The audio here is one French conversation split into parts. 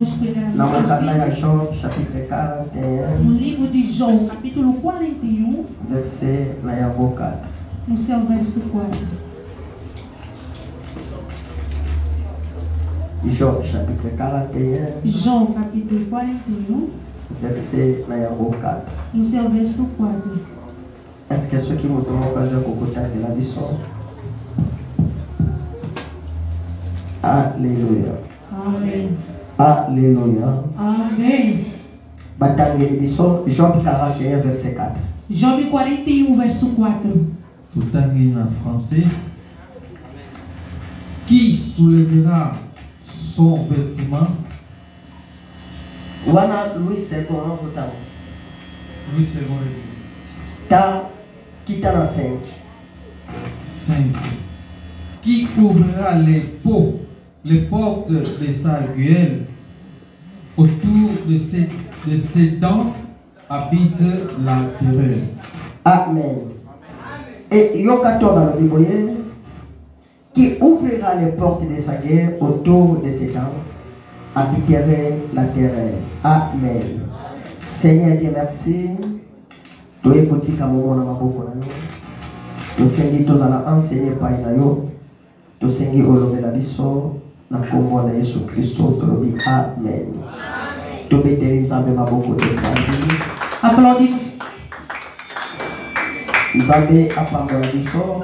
Dans le Job, chapitre 41, no livro de João, capítulo 41, verset 4. no seu verso 4. Job, chapitre 41, João, capítulo 41, verset 4. no seu verso 4. Est-ce que ceux qui me trouvent pas, je vais de la vision? Alléluia. Amém. Alléluia. Amém. Bataille l'édition, Job 41, verset 4. Job 41, verso 4. Tout en français. Qui soulèvera son vêtement? Wana Louis II, Louis II révisé. Ta quitta dans 5. 5. Qui ouvrira les portes de sa gueule? Autour de ses dents habite la terreur. Amen. Et Yokato dans le Bible, qui ouvrira les portes de sa guerre autour de ses dents, habiterait la terreur. Amen. Seigneur Dieu, merci. Tu es petit comme mon amaboko na yo. Tu sengi to zala enseigné par na yo. Tu sengi olobe la biso na kombo na Yesu Kristo to lobi amen. Tu beteli nzambe maboko te kandi. Aplaudis. Nzambe apambola biso.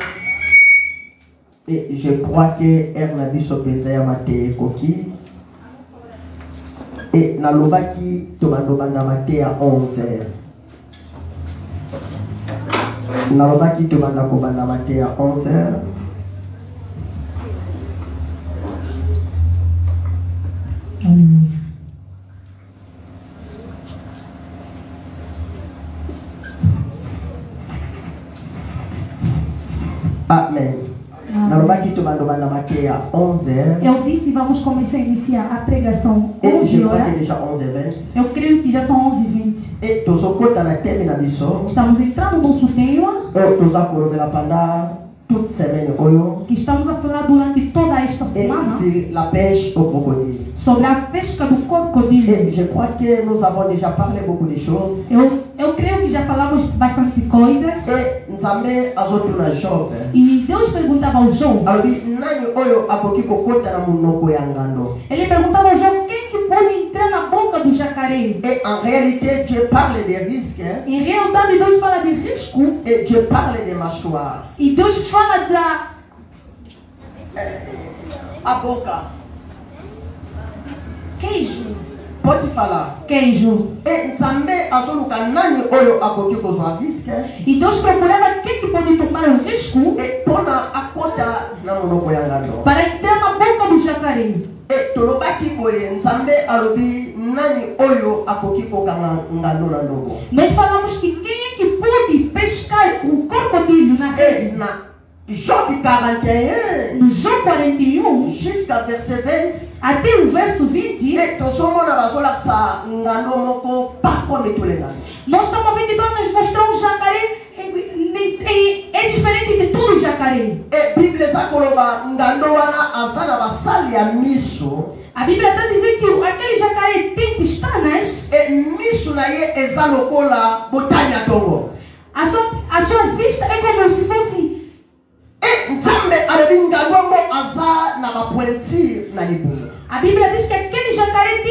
Et je crois que Erna biso penza ya mate koki. Et na lobaki to bandobanda mate à 11h. Nalobaki to banda ko banda mate à 11h. Amen. Nalobaki to banda mate à 11h. Eu disse, vamos começar a iniciar a pregação Et je 11 crois que horas. déjà 11h20. Eu creio que já são 11h20. Et tozokota na teme na biso. Estamos entrando no nosso tema, Tozakolobela pendant toute semaine oyo. que estamos a falar durante toda esta Et semana sur la pêche au crocodile. sobre a pesca do crocodilo. Et je crois que nous avons déjà parlé beaucoup de choses. Eu creio que já falamos bastante coisas. Et Nzambe azotuna Job. E Deus perguntava ao João. Alobi nani oyo akoki kokota na munoko ya ngando. Ele perguntava ao João quem que pode entrar na boca do jacaré. Et en réalité, Dieu parle des risques. Em realidade, Deus fala de risco. Et Dieu parle des mâchoires. E Deus fala da A boca. queijo. Pode falar. Queijo. Et Nzambe azoluka nani oyo akoki kozwa risque. E Deus procurava quem que pode tomar o risco Et pona akota na munoko ya ngando. para entrar na boca do jacaré. Et tolobaki boye Nzambe alobi nani oyo akoki kokanga ngando na ndoko. Nós falamos que quem é que pode pescar o crocodilo na Et rede? na Job 41 No João 41, jusqu'à verset 20. até o verso 20, Et tozomona bazolakisa ngando moko pakome tolenga. nós estamos vendo que Deus nos mostrou um jacaré. É diferente de todo jacaré. Et Bible zakoloba ngando wana azana basali ya miso. A Bíblia está dizendo que aquele jacaré tem pestanas. Et miso na ye eza lokola botani ya tongo. A sua vista é como se fosse. Et Nzambe alobi ngando ngo aza na bapointure na libumu. A Bíblia diz que aquele jacaré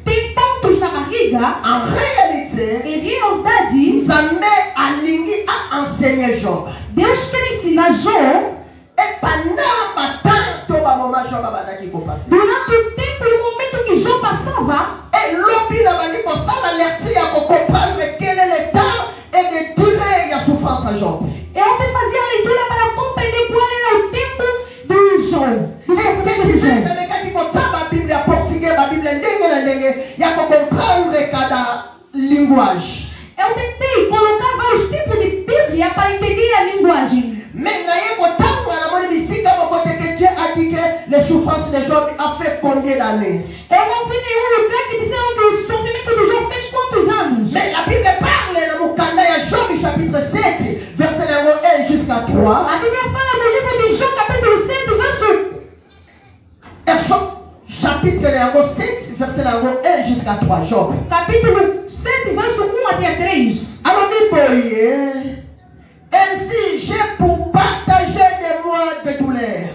tem pontos na barriga. En réalité, Em realidade, Nzambe alingi a enseigner Job. Deus quer ensinar João. Et pendant batin to ba mama Job abandaki ko passer. Durante o tempo e o momento que João passava, Et lobi na bandi ko sala lerti ya ko comprendre quel est le temps et de durée ya souffrance à Job. eu até fazia a leitura para compreender qual era o tempo do João. Do Et sofrimento de João. que ko tsaba Bible portugais ba Bible ndenge na ndenge ya ko comprendre cada linguage. Eu tentei colocar vários tipos de Bíblia para entender a linguagem. Mais na ye ko tanga na moni bisika ko côté que Dieu a dit que les souffrances de Job a fait combien d'années? Eu não vi nenhum lugar que disseram que o sofrimento do João fez quantos anos. Mais la Bible parle dans Mukanda ya Job chapitre 7 verset 1 jusqu'à 3. A Bíblia fala no livro de João capítulo 7, verso chapitre 7 verset Nango 1 jusqu'à 3, Job. Capítulo 7, verso 1 até 3. Alors, ainsi j'ai pour partager des mois de douleur.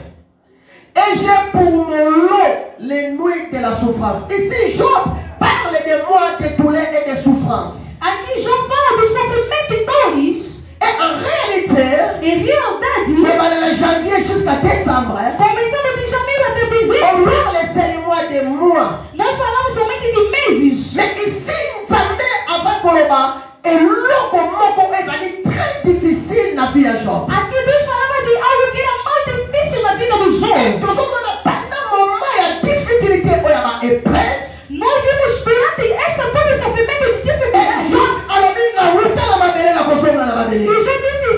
Et j'ai pour mon lot les nuits de la souffrance. Ici, Job parle des mois de douleur et de souffrance. Aqui Job fala do sofrimento e dores. Et en réalité, Em realidade, de janvier jusqu'à décembre, começando de janeiro até on dezembro, parle seulement des mois. nós falamos somente de meses. Mais ici, Nzambe avant Koloba, et l'eau moko est très difficile dans la vie de Job. Aqui Deus falava de algo que era mais difícil na vida do Et Job. tout ce monde, pendant un moment, il y a difficulté, il y a épreuve. Nós vimos durante esta todo sofrimento de dificuldades. Job, alors, il a route à la mabelle, la consomme à la E mabelle. Job disse,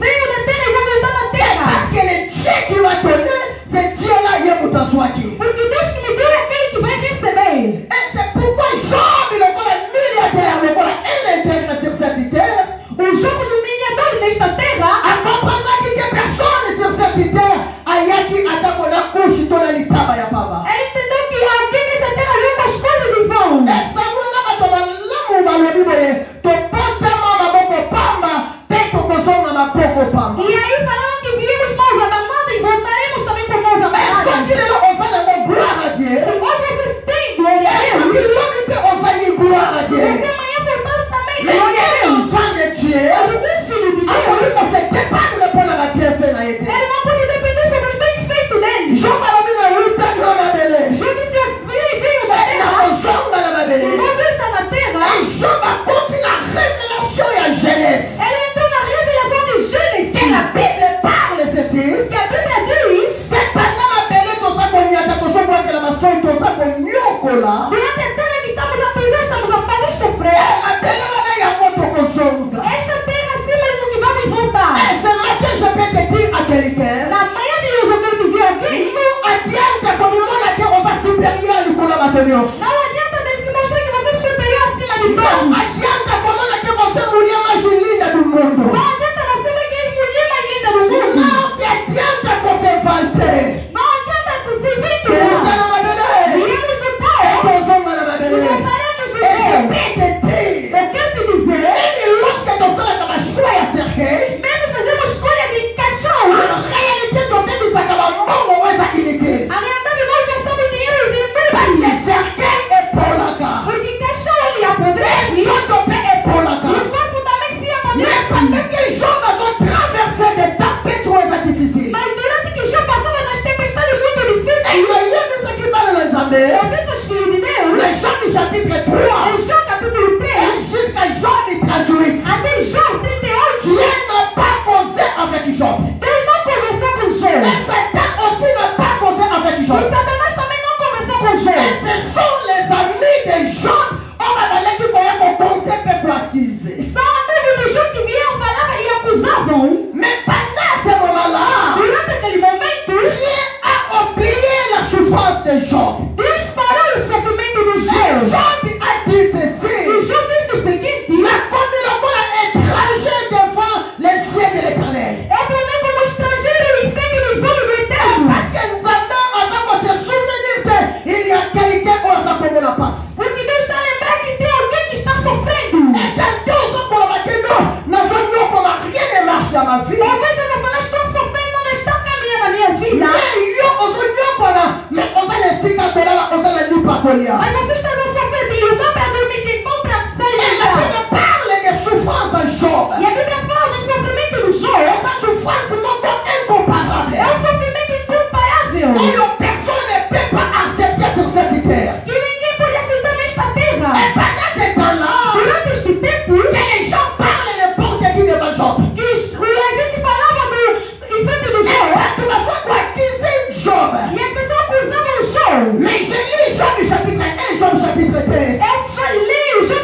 veio da terra e vai voltar na terra. Parce que le Dieu qui m'a donné, c'est Dieu-là, il est pour t'assoir. Porque Deus que me deu é aquele que vai receber. Et c'est pourquoi Job, il est encore un milliardaire, il est encore un intègre sur cette terre. O jogo do mediador nesta terra. À comprendre qu'il y a personne sur cette terre, ayaki atakona kushi tona litaba ya baba. Ele entendeu que alguém nesta terra leu as coisas em vão. Et ça nous a pas lamu balobi boye, to pota mama boko pamba, peko kosonga mapoko pamba. E aí falaram que viemos mãos amanadas e voltaremos também por mãos Et amanadas. ce qui est là, on fait la gloire à Dieu. Se hoje vocês têm glória a Et ce Deus, qui est là, on fait gloire à se Dieu. você amanhã voltar também, Mais glória a un Deus. enfant de Dieu, Mas um filho de alors lui, Deus, ça se dépendre pour la bienfait na été. ele não pode depender sobre os bem-feitos dele. Job alobi na luta na mabele. Job disse, eu veio da Et na terra, kosonga na mabele. o Job está na terra. Et Job a continué la révélation et la jeunesse. Ele entrou na revelação de Gênesis. Et la Bible parle ceci. Que a Bíblia diz, C'est pendant ma belle tout ça qu'on y a tout ça qu'on la maçon tout ça qu'on nyokola. durante a terra que estamos a pisar, estamos a fazer sofrer. Ma belle wana ya moto kosonga. Esta terra assim mesmo que vamos voltar. Et ce matin je peux te dire à quelqu'un. Na manhã de hoje eu quero dizer a alguém, Nous adianta comme on a dit on va supérieur du cola matériaux. não adianta se mostrar que você é superior acima de Non todos. adianta comme on a dit você mulher mais linda do mundo. Não adianta você ver que é a mulher mais linda do mundo. Non c'est adianta qu'on se vante. Não adianta que se vê Tout ça na ma belle. viemos do pó. Kosonga na ma E belle. voltaremos do Et je pó. peux te dire. Eu quero te dizer, Et lorsque tu fais la choix à cercueil. mesmo fazemos escolha de caixão, En réalité, ton bébé, ça va mourir ou ça qui l'était. a realidade nós gastamos dinheiro em Parce que bebês. cercueil est pour la gare. Porque caixão ele apodrece. Ton père est pour la O gare. corpo também se Mais ça apodrece. fait que les gens ont traversé des tempêtes trop difficiles. Mas durante que Job passava nas tempestades muito Et difíceis, il y a des qui parlent dans Zambé. eu disse aos filhos de Deus, Les gens du chapitre 3. em Job capítulo 3, Et jusqu'à Job 38. até Job 38, Dieu n'a pas causé avec Job. Deus não conversou com Job. Et Satan aussi n'a pas causé avec E Job. Satanás também não conversou com Et Job. ce sont les amis de Job. On va donner qui connaît mon concept pour acquiser. São amigos de Job que vieram, falavam e acusavam. Mais pendant ce moment-là, Durante aquele momento, Dieu a oublié la souffrance de Job. Deus parou o sofrimento do Et Job. Job a dit E ceci. Job disse o seguinte, Mais comme il est encore étranger devant les cieux de l'éternel. eu tornei como estrangeiro em frente dos olhos do Eterno. Parce que nous avons se souvenir qu'il y a quelqu'un qui a commis la passe. Porque Deus está a lembrar que tem alguém que está sofrendo. Et dans 2 ans, pour la non, nous avons comme rien ne marche dans ma vie. Talvez essa pessoa estou sofrendo, não está caminhando na minha vida. Mais on va les cicatrices là, on va les lipacolia. Mas você está a sofrer, tem lugar para dormir, tem pão para se Et la alimentar. Bible parle de souffrance en Job. E a Bíblia fala do sofrimento do Et Job. sa souffrance est incomparable. É um sofrimento incomparável. Et personne ne peut pas accepter sur cette terre. Que ninguém pode aceitar nesta terra. Et pendant ce temps-là, Durante este tempo, que les gens parlent n'importe qui devant Job. que a gente falava em frente do Et Job. tu vas voir quoi qu'ils Job. E as pessoas acusavam o Job. Mais j'ai lu Job chapitre 1, Job chapitre 2. Eu falei o Job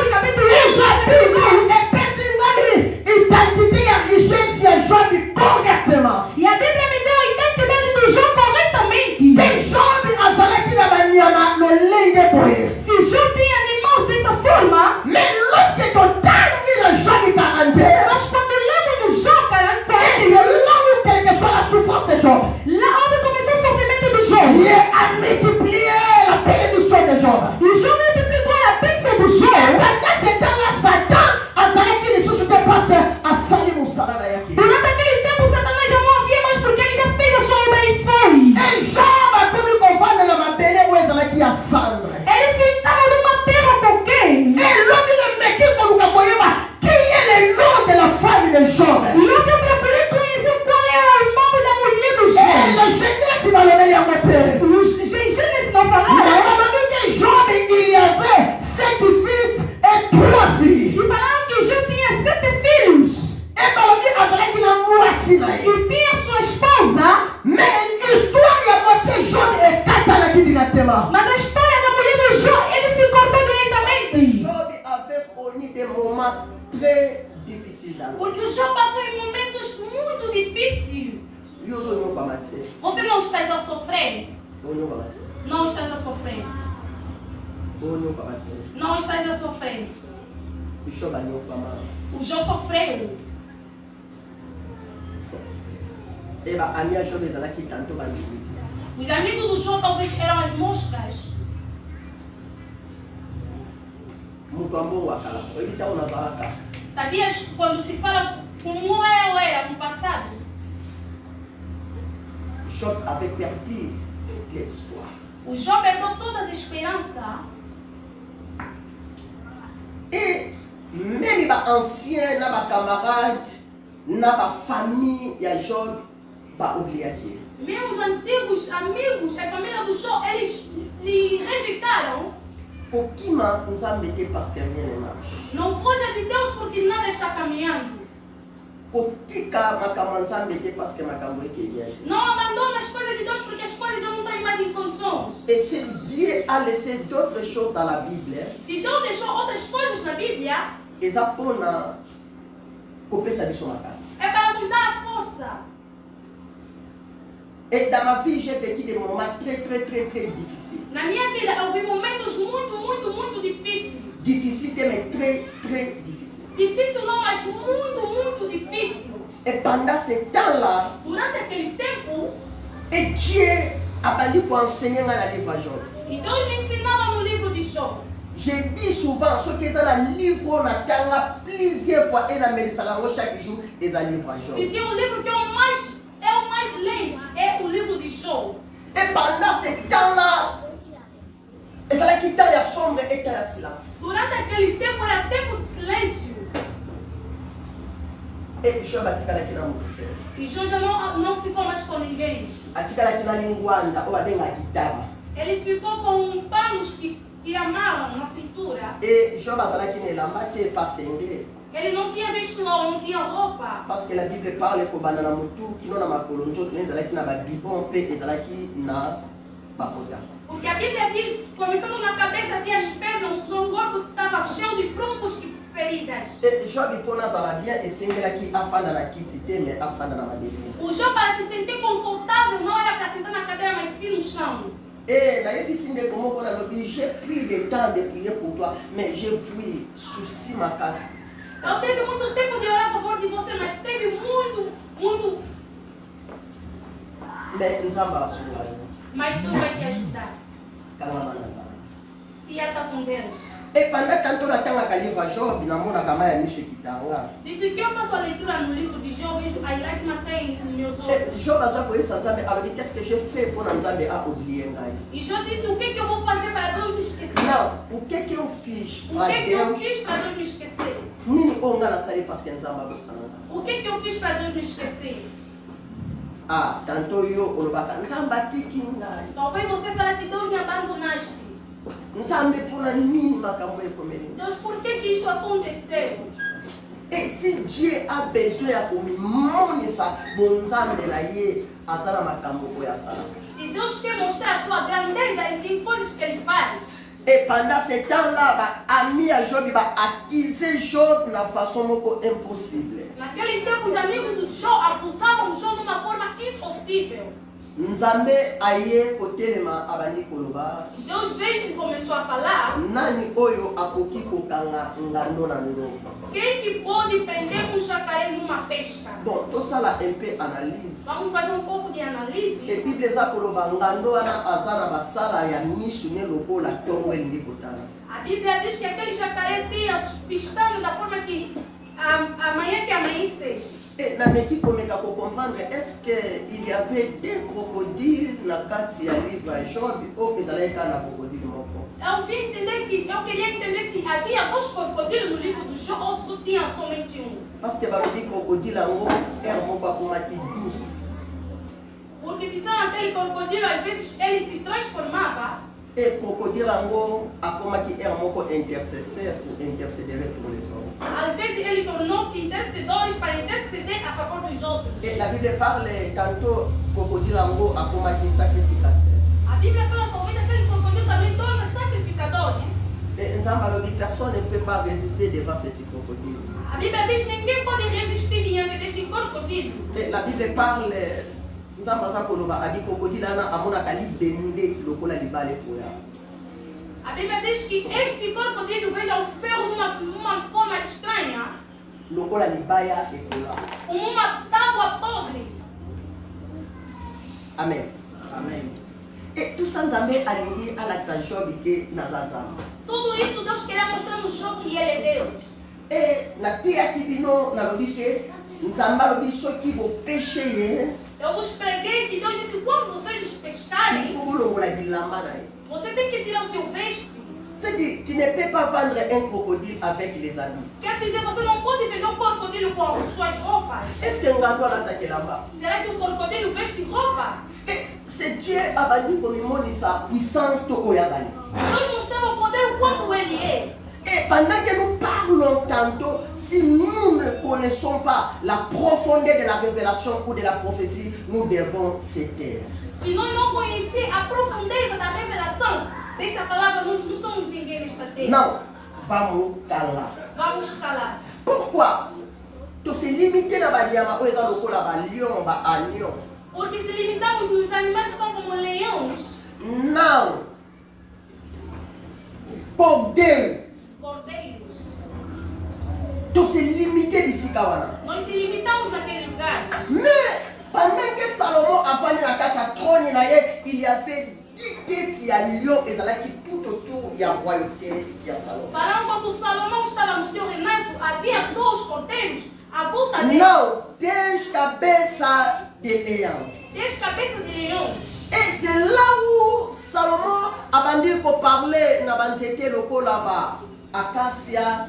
moments très difficiles dans Porque o Jó passou em momentos muito difíceis. Você não está a sofrer? Não estás a sofrer. Não estás a sofrer. O Jó sofreu. Os amigos do Jó talvez eram as moscas. Sabias quando se fala como eu era no passado? Job avait perdu tout l'espoir. O Jó perdeu toda a esperança. Et même les anciens, les camarades, les familles de Job, pas oublier. Mesmo os antigos amigos, a família do Jó, eles lhe rejeitaram. Não fuja de Deus porque nada está caminhando. Não abandone as coisas de Deus porque as coisas já não estão mais em condições. Et si Dieu a laissé d'autres choses dans la Bible, se Deus deixou outras coisas na Bíblia, é para nos dar a força. Et dans ma vie, j'ai vécu des moments très difficiles. Na minha vida, eu vi momentos muito difíceis. Difficile, mais très difficile. Difícil não, mas muito difícil. Et pendant ce temps-là, durante aquele tempo, et Dieu a parlé pour enseigner dans le livre de Job. E Deus me ensinava no livro de Jó. Je dis souvent, ce qui est dans le livre, on attend plusieurs fois et on a chaque jour et dans le livre de Job. Se tem livro que eu mais leio, é o livro de Jó. Et pendant ce temps-là, et ça qui était sombre et était en silence. Durante aquele tempo era tempo de silêncio. Et Job a dit qu'il y a un E Jó já não ficou mais com ninguém. Ele ficou com panos que amavam na cintura. Et Job a dit qu'il a ele não tinha vestidor, não tinha roupa. Parce que la Bible parle que banana mutu kino na makolonjo ezalaki na babibon pe ezalaki na bakota. Porque a Bíblia diz, começando na cabeça, tinha as pernas, o corpo estava cheio de frutos e feridas. Et Job pona zala bien esengelaki afanda na kiti te mais afanda na madeira. O Jó, para se sentir confortável, não era para sentar na cadeira, mas sim no chão. Et j'ai pris le temps de prier pour toi, mais j'ai fui souci ma casse. Eu tive muito tempo de orar a favor de você, mas teve muito. Mas Deus vai te ajudar. Se ata com Deus. Et pendant tanto la temps à livre Job, na mona kama ya mishe kitanga. Desde que eu faço a leitura no livro de Jó, vejo a lágrima cair nos meus olhos. Job a quoi ça Nzambe a dit qu'est-ce que j'ai fait pour Nzambe a oublier ngai. E Jó disse o que eu vou fazer para Deus me esquecer? Não, o que eu fiz para Deus? O que eu fiz para Deus me esquecer? Nini onga na sali parce que Nzambe a bosana. O que eu fiz para Deus me esquecer? Ah, tanto yo olobaka Nzambe atiki ngai. Talvez você fale que Deus me abandonaste. Deus, por que isso aconteceu? Et si Dieu a besoin de monisa, se Deus quer mostrar a sua grandeza, ele tem coisas que ele faz. Et pendant ce temps-là, ami à Job va accuser Job de façon impossible. Naquele tempo, os amigos do Jó acusavam Jó de uma forma impossível. Nzambe aye kotelema abandi koloba. Deus veio e começou a falar. Nani oyo akoki kokanga ngano na ndo. Quem que pode prender um jacaré numa pesca? Bon, tout ça là un peu analyse. Vamos fazer um pouco de análise. Et puis les akoloba ngano ana azana basala ya misu ne lokola tongo elingi kotana. A Bíblia diz que aquele jacaré tinha pistado da forma que amanhã que amanhecer. Et na meki komeka ko comprendre est-ce que il y avait des crocodiles na kati ya livre ya Job ou ezalaka na crocodile moko. Eu queria entender se havia dois crocodilos no livro do Jó ou se tinha somente um. Parce que balobi crocodile ango er moko akomaki douce. Porque disseram aquele crocodilo às vezes ele se transformava. Et crocodile ango akomaki er moko intercesseur pour intercéder pour les hommes. Às vezes ele tornou-se intercedores para interceder a favor dos outros. Et la Bible parle tantôt crocodile ango akomaki sacrificateur. A Bíblia fala talvez aquele crocodilo também torna sacrificador. personne ne peut pas résister devant cette crocodile. A Bíblia diz que ninguém pode resistir diante deste crocodilo. Et la Bible parle, a dit crocodile amonaka libende lokola libale koya. A Bíblia diz que este crocodilo veja o ferro numa forma estranha. Lokola libaya ekola. Uma tábua podre. Amen. Amen. Et tout ça, nous avons aligné à l'accent de Nazanzam. Tudo isso Deus queria mostrar no Job que ele é Deus. Et na terra qui vino na lobike, nzamba lobi soki bo péché. Eu vos preguei que Deus disse quando vocês pescarem, você tem que tirar o seu veste. C'est-à-dire, tu ne peux pas vendre un crocodile avec les habits. Quer dizer, você não pode vender um crocodilo com suas roupas. Est-ce que ngando attaque là-bas? Será que o crocodilo veste roupa? C'est Dieu a dit comme il sa puissance to oyazali. Deus mostrava o poder o quanto ele é. Et pendant que nous parlons tantôt, si nous ne connaissons pas la profondeur de la révélation ou de la prophétie, nous devons se taire. Se nós não conhecer a profundeza da revelação desta palavra, nós não somos ninguém nesta terra. Não, vamos calar. Vamos calar. Pourquoi? Tu se limiter na baliama ou eza lokola ba lion, ba agneau. Porque se limitamos nos animais que são como leões. Não. Cordeiros. Tu se limiter d'ici kawana. Nós se limitamos naquele lugar. Mais pendant que Salomon a fallu na kata trône na ye, il y avait 10 têtes ya lion ezalaki tout autour ya royauté ya Salomon. Falando quando Salomão estava no seu reinado, havia 2 cordeiros à volta dele. Não, 10 cabeças de leão. 10 cabeças de leão. Et c'est là où Salomon a bandit pour parler na banzete lokola ba acacia,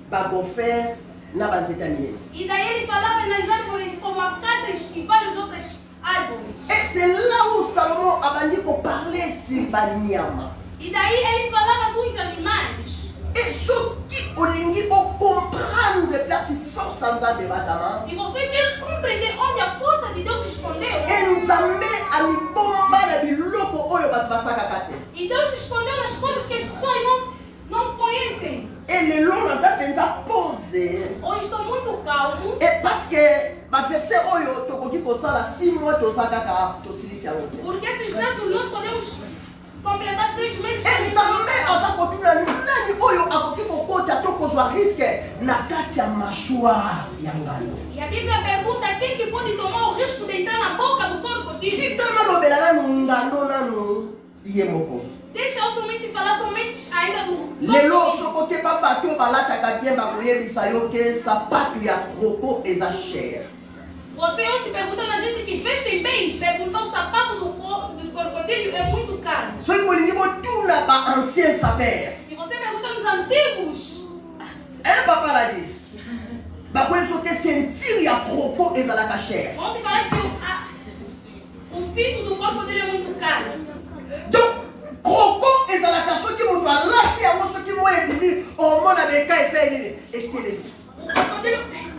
ba gofer, na banzete miel. E daí ele falava nas árvores como acácias e várias outras árvores. Et c'est là où Salomon a bandit pour parler sur banyama. E daí ele falava dos animais. Et ce qui olingi o comprendre place force en za de batama. Se você quer compreender onde a força de Deus se escondeu. Nzambe amibomba na biloko oyo bato basaka kate. E Deus se escondeu nas coisas que as pessoas não conhecem. Et le long naza penza pose. Hoje estou muito calmo. Et parce que ba verset oyo tokoki kosala 6 mois tozaka ka tosilisi yango te. Porque esses versos nós podemos completar 6 meses. Nzambe aza kotuna nani oyo akoki kokota to kozwa risque na kati ya mashua ya ngano. E a Bíblia pergunta quem que pode tomar o risco de entrar na boca do crocodilo. Titana lobela nanu ngano nanu iye moko. Deixa eu somente falar somente ainda do. Lelo sokoke pa bato balataka bien bakoyebisa yo ke sapato ya croco eza cher. Você hoje pergunta na gente que vestem bem, perguntar o sapato do crocodilo é muito caro. Soki bolingi botuna ba ancien saper. Se você pergunta nos antigos, Papa l'a dit. Bakoyebisa soki ceinture ya croco ezalaka cher. vamos te falar que o cinto do crocodilo é muito caro. Donc croco ezalaka soki moto alati yango soki mo ebimi omona beka esali ekeleli.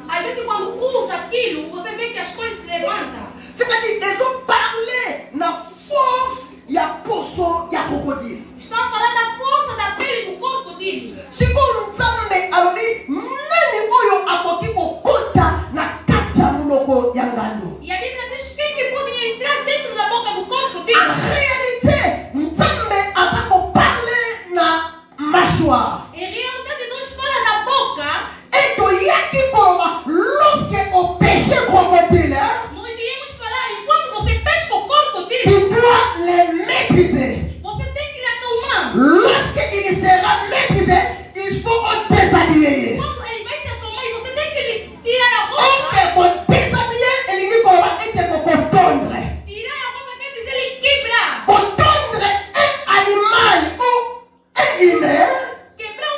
A gente quando usa aquilo, você vê que as coisas se levantam. C'est-à-dire ils ont parlé na force ya poso ya crocodile. Estão a falar da força da pele do crocodilo. Sikoyo Nzambe alobi nani oyo akoki kokota na kati ya monoko ya ngano. E a Bíblia diz quem que pode entrar dentro da boca do crocodilo. En réalité, Nzambe aza koparle na mâchoire. Em realidade, Deus fala da boca. Et toyaki koloba lorsque au péché crocodile, Nós viemos falar enquanto você pesca o crocodilo. tu dois les maîtriser. Você tem que lhe acalmar. Lorsqu'il sera maîtrisé, il faut le déshabiller. Quando ele vai se acalmar, você tem que lhe tirar a Et roupa. pour déshabiller, il dit koloba et te confondre. Tirar a roupa quer dizer ele quebrar. Confondre un animal ou un humain. Quebrar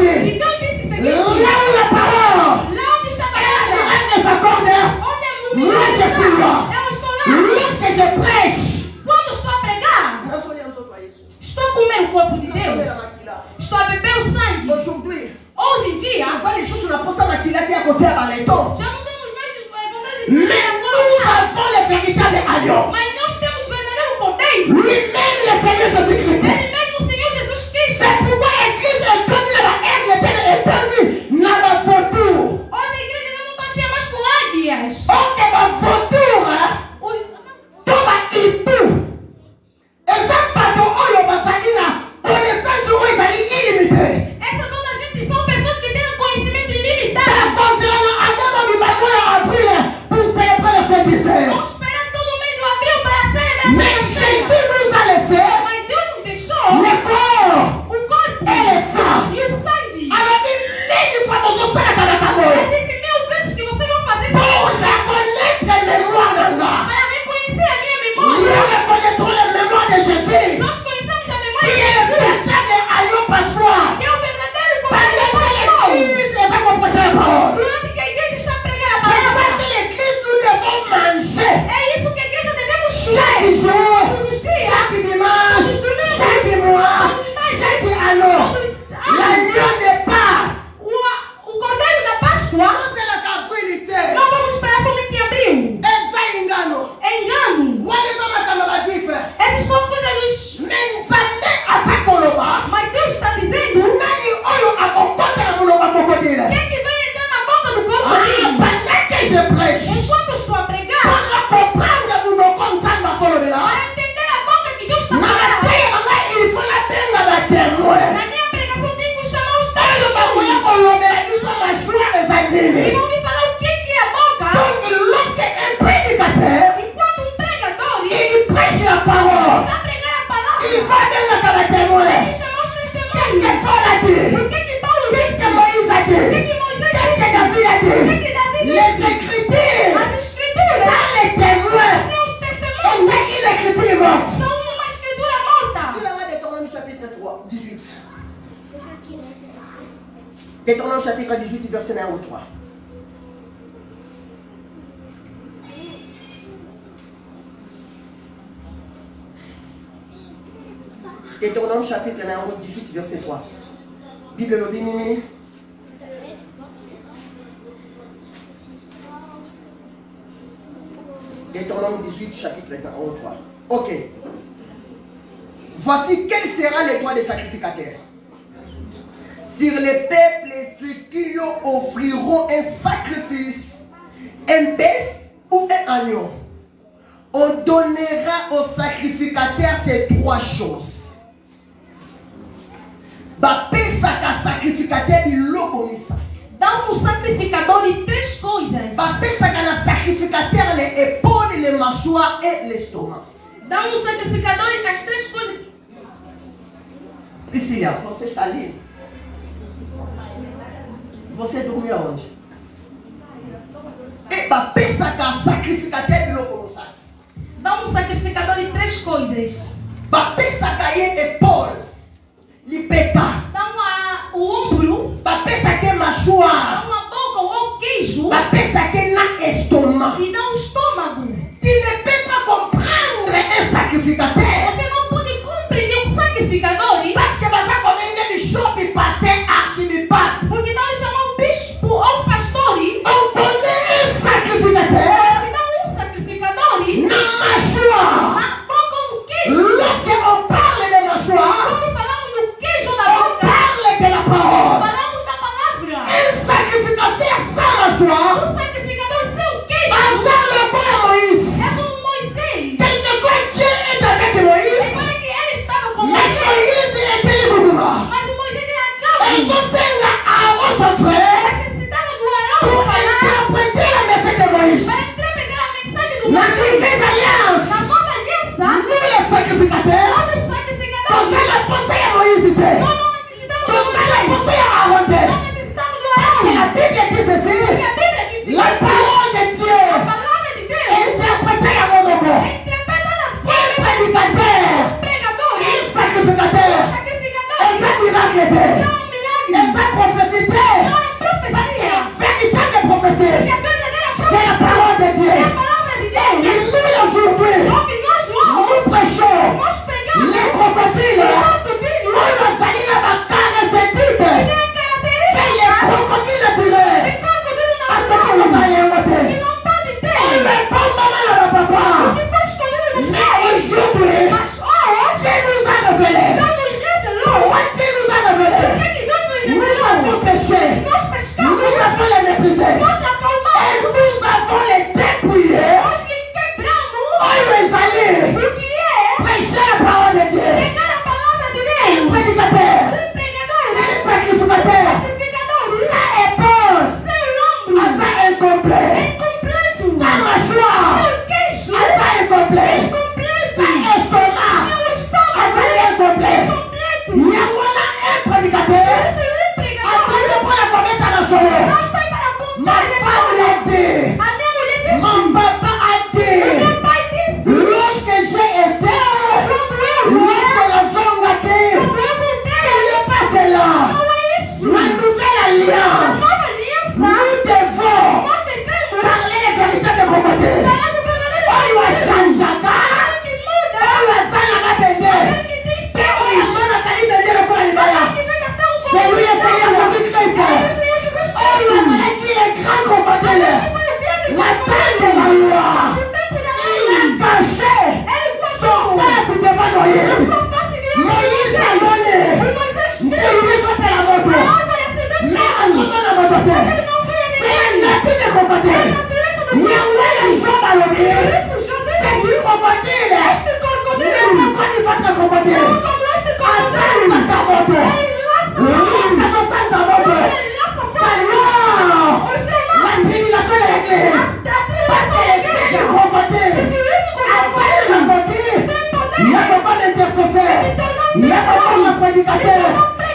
ceci. Là où la parole est s'accorde, moi je suis là. Lorsque je prêche, quando estou a pregar, estou a comer o corpo de Deus. Estou a beber o sangue. Hoje em dia, já não temos mais vontade de mais nous avons le véritable agneau. Mas nós temos o verdadeiro cordeiro. Lui-même le Seigneur Jésus-Christ. Ele mesmo o Senhor Jesus Cristo. C'est pourquoi l'église est comme la étendue dans la vautour. Hoje a igreja não está cheia mais com águias. Ok, la vautour, toma itu. Exato, olha, Basalina, connaissance ou illimitée. Essa toda gente são pessoas que têm conhecimento ilimitado. Vamos esperar todo mês de abril para celebrar. Mais Jésus nous a laissé Mas Deus nos deixou le corps o corpo et le sang. e o sangue. Alors, il fois nous sommes à la Ele disse 1000 vezes que vocês vão fazer pour isso reconnaître les mémoires de là. para reconhecer a minha Nous memória. reconnaîtrons les mémoires de Jésus. Nós conhecemos a Qui memória de est le Jesus, péché de agneau passoire. que é o verdadeiro Pendant cordeiro que pastor. l'église est à prêcher la parole. Durante que a igreja está pregando a C'est ça palavra, que l'église nous devons manger. é isso que a igreja devemos Chaque ter. jour, Todos os dias, chaque dimanche, todos os domingos, chaque mois, todos os meses, chaque année. todos os anos. L'agneau n'est pas. O cordeiro da Páscoa, Non, c'est la cafuilité. não vamos esperar somente em abril. Eza ingano. É engano. Walizo makamabadife. Essas são coisas dos... Menzane asakoloba. Mas Deus está dizendo, Nani oyo akokota na muloba kokodile. quem que vai entrar na boca do crocodilo? Pendant que je prêche. Enquanto eu estou a pregar, Para comprendre munoko nzamba solobela. para entender a boca que Deus está Na falando. mateya manga il faut la benga ba témoin. Na minha pregação tem que chamar os Oyo bakoya testemunhos. kolobela biso mashua eza E nini. vão me falar o que é a boca. Donc lorsque un prédicateur Enquanto um pregador il prêche la parole, está a pregar a palavra, il va benga ba témoin. tem que chamar os Qu'est-ce que testemunhos. Paul a dit? O que Paulo Qu'est-ce disse? que Moïse a O que dit? Moisés Qu'est-ce que disse? David a O dit? que Davi Les disse? Écritures, As escrituras ça les témoins. são os Et testemunhos. c'est une écriture morte. São uma escritura morta. Deutéronome chapitre 3, 18. Deutéronome chapitre 18, verset 1 au 3. Deutéronome chapitre 1, 18, verset 3. Bible le binini. Deutéronome 18, chapitre 1 au 3. Ok. Voici quel sera le droit des sacrificateurs. Sur les peuples, ceux qui offriront un sacrifice, un bœuf ou un agneau, on donnera aux sacrificateurs ces trois choses. Bapesaka sacrificateur bilobomisa. Dá sacrificador de três coisas. Bapesaka na sacrificateur les épaules, les mâchoires et l'estomac. Dá sacrificador as três coisas. Priscila, você está ali? Você dormiu aonde? E bapesaka sacrificateur bilobomisa. Dá sacrificador de três coisas. Bapesaka ye épaule. Lipeka. Dá o ombro. Bapesaka Dá mâchoire. uma boca ou queijo. Bapesaka na estomac. E dá estômago. Tu ne peux pas comprendre un sacrificateur. Você não pode compreender sacrificador. Parce que você comende de shopping pasteur archibipape. Porque não chamar um bispo ou um pastor. On connaît un sacrificateur. Mas dá sacrificador. Na mâchoire. Na boca ou no queijo. Lorsque on parle de mâchoire, Quando falamos do queijo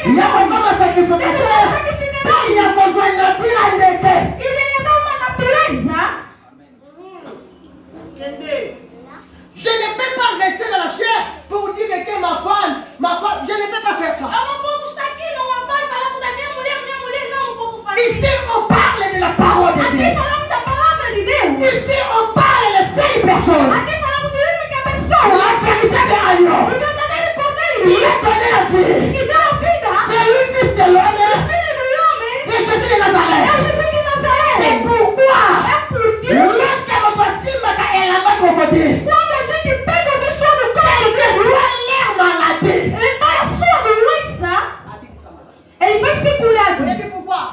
Il y a comme un sacrificateur. Il y a besoin de dire à l'été. Je ne peux pas rester dans la chair pour dire que ma femme, je ne peux pas faire ça. Ici, on parle de la parole de Dieu. Ici, on parle de 6 personnes. La véritable agneau. Il connaît la vie. C'est lui, fils de l'homme. C'est Jésus de Nazareth. C'est pourquoi, lorsque votre simba est là-bas, crocodile, ele vai ser curado.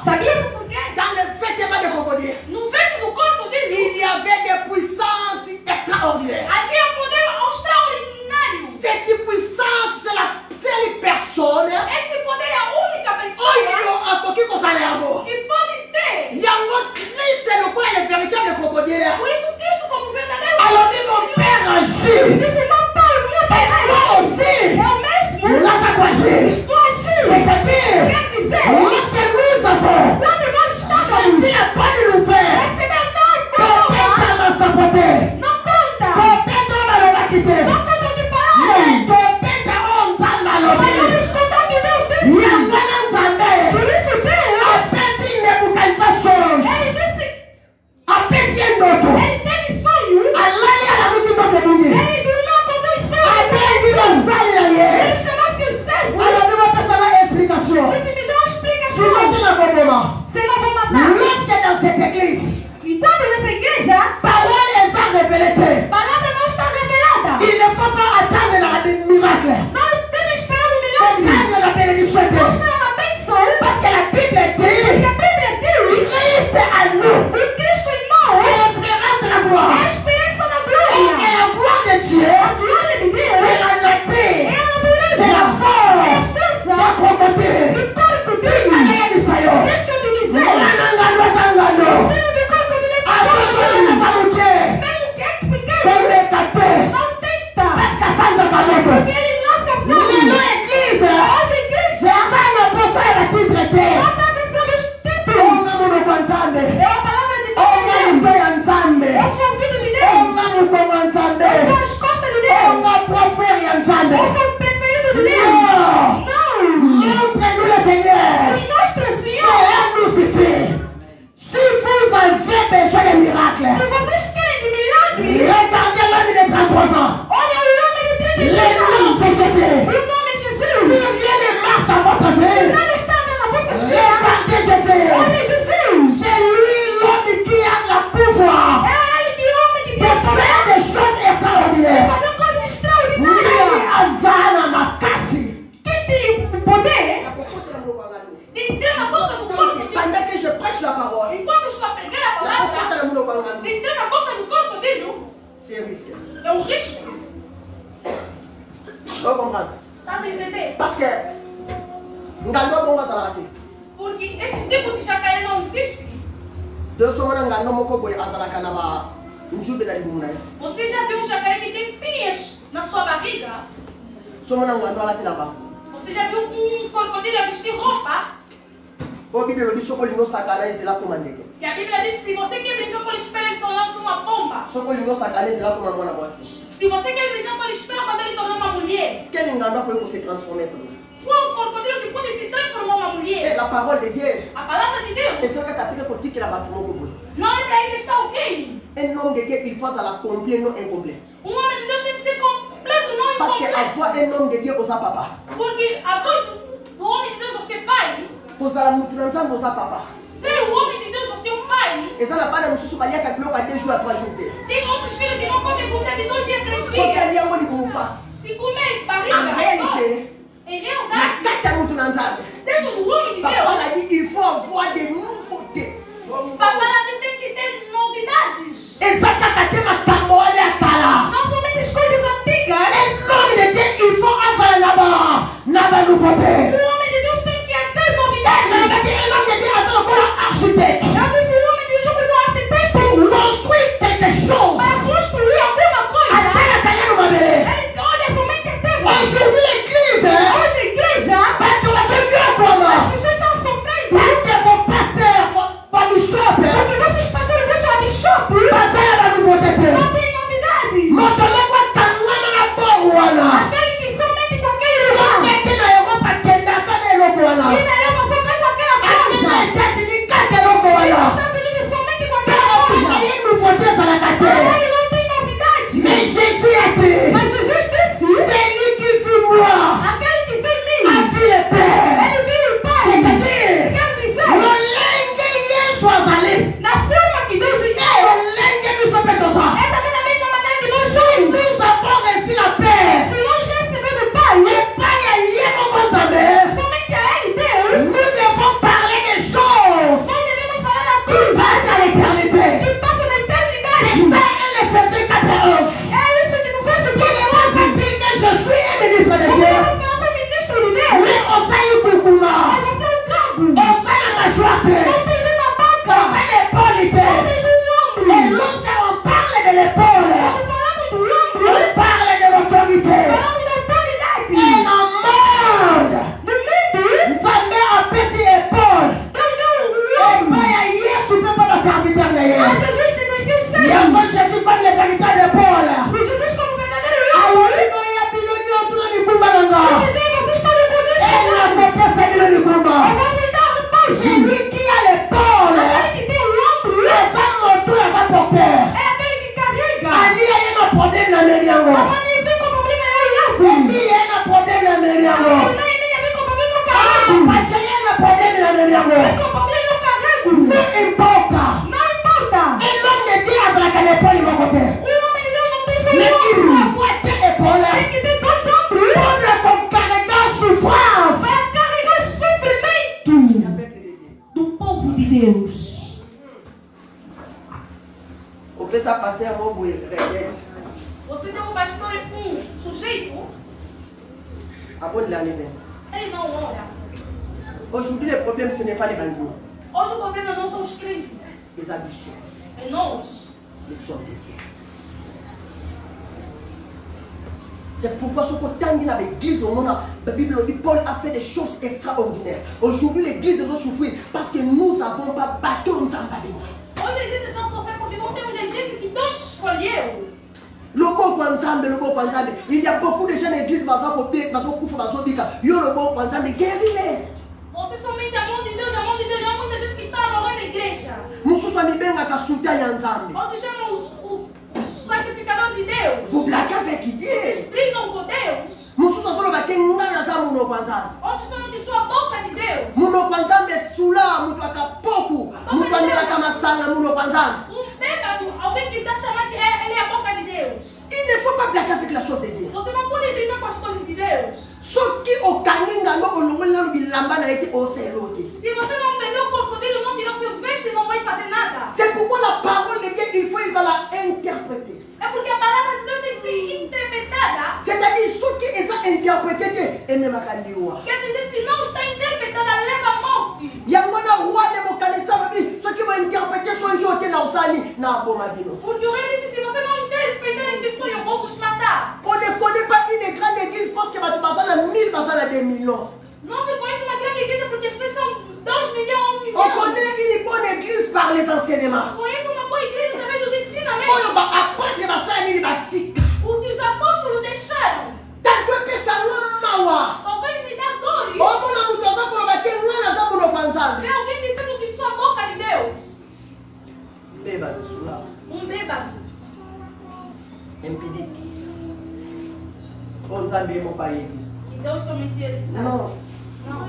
Sabia por quê? Dans le vêtement de crocodile, no veste do corpo dele, il y avait des puissances extraordinaires. havia poder extraordinário. Cette puissance, c'est la seule personne. Este poder é a única pessoa que pode ter. il y a un Christ, le quoi est le véritable crocodile. Por isso Cristo como verdadeiro. Alors dit mon père agit. Disse meu pai, meu pai Moi aussi. é o mesmo. Là, ça doit agir. Estou agindo. C'est-à-dire, Quer dizer, lorsque nous avons quando nós estamos, si la pas de nous faire, esse não peut-être ma saboter, não conta. peut-être on va quitter. Não conta o que falar. Mais peut-être on s'en va Mas l'obéir. vamos contar o que Deus disse. Il y a un Zambé. Por isso Deus, Après, il n'est pour qu'elle fasse chose. ele disse, Après, si un autre. ele teve sonho. Allah est à la musique de Bouillie. Ele dormiu com 2 sonhos. Après, il va salir Ele derrière. chamou seus servos. Alors, il va passer à l'explication. Disse, me dá uma Sinon, explicação. tu n'as pas de moment. Senão vou matar. Lorsque dans cette église, E quando nessa igreja, parole est à révéler. a palavra não está revelada. Il ne faut pas attendre dans la miracle. Não deve esperar um Faut milagre. attendre la bénédiction de Dieu. Mostrar uma bênção. Parce que la Bible Porque dit, a Bíblia diz, Christ à nous. o Cristo em C'est nós l'espérance de la gloire. é a esperança da Et glória. la gloire de Dieu, A glória de Deus c'est la é nature. a natureza. C'est la É a force. força La crocodile. do corpo dele. Allez, Misayo. Deixa eu te dizer. Ngano sangano. Filho do corpo dele é Attention, pequeno. ça vous tient. Mesmo que é pequeno, Comme les catés. não tenta. Parce que ça, c'est pas bon. Porque ele lasca Nous, fogo. l'église, Hoje, igreja, ça ne peut pas être traité. não está precisando dos On títulos. a mon pensande. É a palavra de On a Deus. mon pensande. É o ouvido de On Deus. a mon commandande. São as costas de On Deus. a prophète pensande. Esse é o preferido de Deus. Non. Não. Montre-nous le Seigneur. E mostra, Senhor. Cela nous suffit. Si vous avez besoin de miracles, Se vocês querem de milagre, regardez l'homme de 33 ans. olha o homem de Le 33 nom, anos. c'est Jésus. O nome é Si Jesus. rien ne marche dans votre vie, Não está na vossa vida. regardez Jésus. Olha Jesus. C'est lui l'homme qui a le pouvoir É ele que homem que de tem faire poder des choses de extraordinaires. fazer coisas Lui, extraordinárias. Azana Makasi. Quem tem o poder de entrar na boca do corpo dele. Pendant que je prêche la parole, Enquanto eu estou a pregar a palavra, de entrar na boca do corpo dele c'est un risque. é um risco. Vous comprenez? Está a entender? Parce que ngando bonga salakati. Porque esse tipo de jacaré não existe. De ce moment ngando moko boy azalaka na ba njube na libumuna. Você já viu um jacaré que tem pinhas na sua barriga? Ce moment ngando alati na ba. Você já viu um crocodilo a vestir roupa? O Bible dit soko lingo sakana ezela komandeke. Se a Bíblia diz que se você quer brincar com a espera, ele torna-se uma pomba. Soko lingo sakana ezela komangona bosi. Se você quer brincar com a espera, quando ele torna uma mulher. Quel ngando akoyo se transformer tout. Qual crocodilo que pode se transformar em uma Et mulher? la parole de Dieu. A palavra de Deus Et c'est katika kotiki la batu moko boy. não é para ele deixar alguém. Un homme de Dieu il faut ça la complet non incomplet. Homem de Deus tem que ser completo, não Parce que incompleto. avoir un homme de Dieu osa papa. Porque a voz do homem de Deus, você é pai. Kozala mutu na nzambe osa papa. Ser o homem de Deus, você é um pai. Eza na bana mosusu baliaka biloko ya 2 jours à 3 jours te. Tem outros filhos que não comem comida de 2 dias, 3 Soki dias. ali yango libumu passe. Se comer En barriga, réalité, em na realidade, kati ya mutu na nzambe. dentro do homem de Papa Deus, a dit il faut avoir des nouveautés. papai tem que ter novidades. Eza kaka te makambo wana ya kala. Não somente as coisas antigas. Un homme de Dieu il faut azala là-bas na ba nouveauté. O homem de Deus tem que ter Un novidades. homme de Dieu azala comme architecte. Eu disse o homem de Deus como arquiteto Pour construire quelque chose. para construir alguma coisa. Atala kanya no mabele. Ele olha somente a terra. Aujourd'hui l'église, Hoje a igreja l'adoration Dieu ça passer à mon bout. Você tem pastor sujeito. Abonne l'année. Ele não ora. Aujourd'hui, le problème, ce n'est pas les bandits. Hoje o problema não são os crentes. Les addictions. É nós. Nous sommes de Dieu. C'est pourquoi ce côté dans l'église, la Bible dit Paul a fait des choses extraordinaires. Aujourd'hui, l'église a souffert parce que nous n'avons pas battu nos emballés. Hoje a igreja está sofrendo porque não temos gente que Deus escolheu. Il y a beaucoup de gens dans l'église qui guéris-les. Você somente a mão de Deus, a mão de Deus. Há muita gente que está a morrer na igreja. Outros chamam o sacrificador de Deus. Vous blaguez avec Dieu. Eles brigam com Deus. Outros chamam de sua boca de Deus. Bêbado, alguém que está chamando que ele é a boca de Deus. Il ne faut pas blaguer avec la chose de Dieu. Você não pode brincar com as coisas de Deus. Se você não prendeu o crocodilo, não tirou seu veste, não vai fazer nada. C'est pourquoi la parole de Dieu, il faut l'interpréter. É porque a palavra de Deus tem que ser interpretada. C'est-à-dire, ce qui est interprété, et même à Kaliwa. Quer dizer, se não está interpretada, leva a morte. Il y a un roi de mon canessa, ceux qui vont interpréter son jour qui est dans Sani, n'a pas madino. Porque o rei disse, se você não interpretar esse sonho, eu vou vos matar. On ne connaît pas une grande église parce que va passer à 1000, passer à 2 millions. Não se conhece uma grande igreja porque as pessoas são 2 milhões, 1 milhão. On connaît une bonne église par les enseignements. Conhece uma boa igreja através dos ensinamentos. On va apprendre à ça, il va tic. O que os apóstolos deixaram. Tant que ça não mawa. Talvez me dá dores. Oh, mon amour, ça pour bater ngana za pour panzan. Vê alguém dizendo que sua boca de Deus. Bêbado, sula. Bêbado. Impédique. On s'en mon pays. Que Deus somente ele sabe. Non. Não.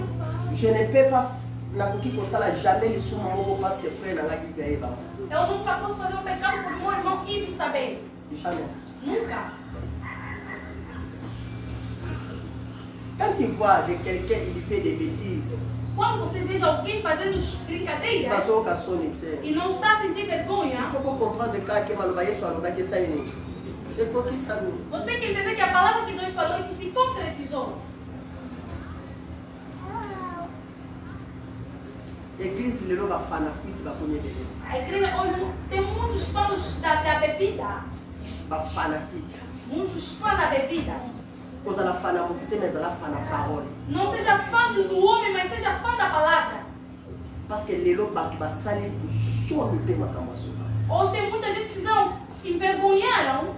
Je ne peux pas nakoki kosala jamais les sous moko parce que frère nanga ki paye ba. Eu nunca posso fazer um pecado por meu irmão Yves saber. Jamais. Nunca. Quand tu vois de quelqu'un il fait des bêtises. Quando você veja alguém fazendo brincadeiras e não está a sentir vergonha, il faut comprendre que maloba Yesu aloba que ça ini. Il faut que ça nous. Você tem que entender que a palavra que Deus falou e que se concretizou. L'église le loba fana kuiti ba konye bebe. A igreja hoje tem muitos fãs da bebida. Ba fanatique. Muitos fãs da bebida. Pois ela fana muito tem mas ela fana parole. Não seja fã do homem, mas seja fã da palavra. Parce que les loba qui va salir pour sonner pe makamaso. Hoje tem muita gente que envergonharam.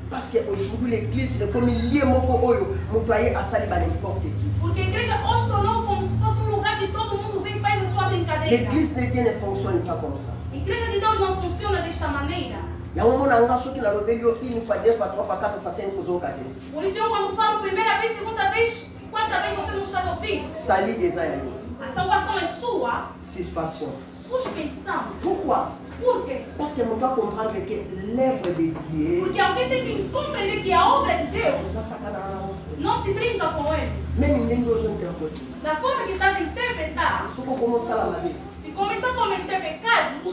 Parce que aujourd'hui l'église est comme lié moko oyo, motoyer a sali ba n'importe qui. Porque a igreja hoje tornou como se fosse um lugar que todo mundo vem e faz a sua brincadeira. L'église de Dieu ne fonctionne pas comme ça. A igreja de Deus não funciona desta maneira. Il y a un moment où il a une fois, 2 fois, 3 fois, 4 fois, 5 fois, 4 fois. Por isso eu quando falo primeira vez, segunda vez, quarta vez, você não está ouvindo. Sali Esaïe. A salvação é sua. Suspension. Suspensão. Pourquoi? Por quê? Parce que on doit comprendre que l'œuvre de Dieu. Porque alguém tem que compreender que a obra de Deus não se brinca com ele. Même il n'est interprété. Da forma que está a interpretar. Se começar a vie. Se começar a cometer pecados,